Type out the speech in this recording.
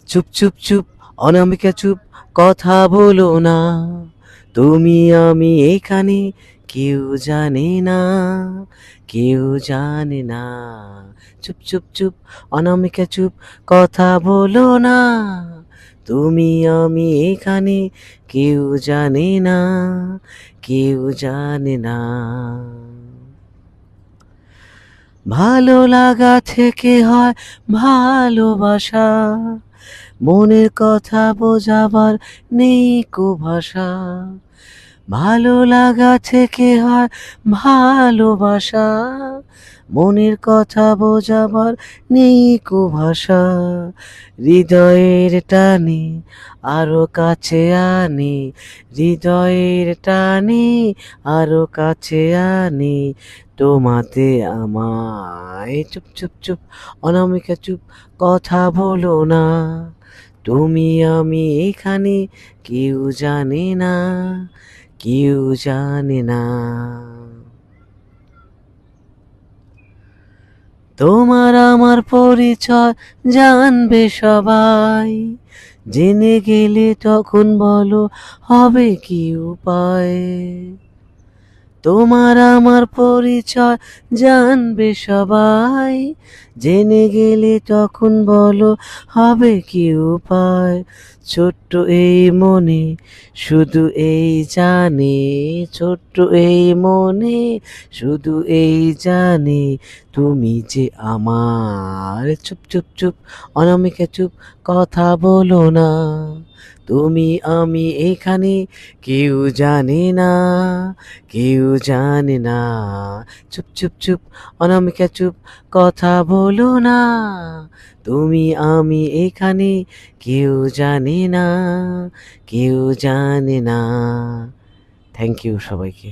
চুপ চুপ চুপ অনামিকা চুপ, কথা বলো না। তুমি আমি এখানে, কেউ জানে না, কেউ জানে না। চুপ চুপ চুপ অনামিকা চুপ, কথা বলো না। তুমি আমি এখানে, কেউ জানে না, কেউ জানে না। ভালো লাগা থেকে হয় ভালোবাসা, মনের কথা বোঝাবার নেই কো ভাষা। ভালো লাগা থেকে হয় ভালোবাসা, মনের কথা বোঝাবার নেই কো ভাষা। হৃদয়ের টানে আরো কাছে আনি, হৃদয়ের টানে আরো কাছে আনি তোমাতে আমায়। চুপ চুপ চুপ অনামিকা চুপ, কথা বলো না। তুমি আমি এখানে, কেউ জানে না, কেউ জানে না। তোমার আমার পরিচয় জানবে সবাই, জেনে গেলে তখন বলো হবে কি উপায়। তোমার আমার পরিচয় জানবে সবাই, জেনে গেলে তখন বলো হবে কি উপায়। ছোট্ট এই মনে শুধু এই জানে, ছোট্ট এই মনে শুধু এই জানে তুমি যে আমার। চুপ চুপ চুপ অনামিকা চুপ, কথা বলো না। তুমি আমি এখানে, কেউ জানে না, কেউ জানে না। চুপ চুপ চুপ অনামিকা চুপ, কথা বলো না। তুমি আমি এখানে, কেউ জানে না, কেউ জানে না। থ্যাংক ইউ সবাইকে।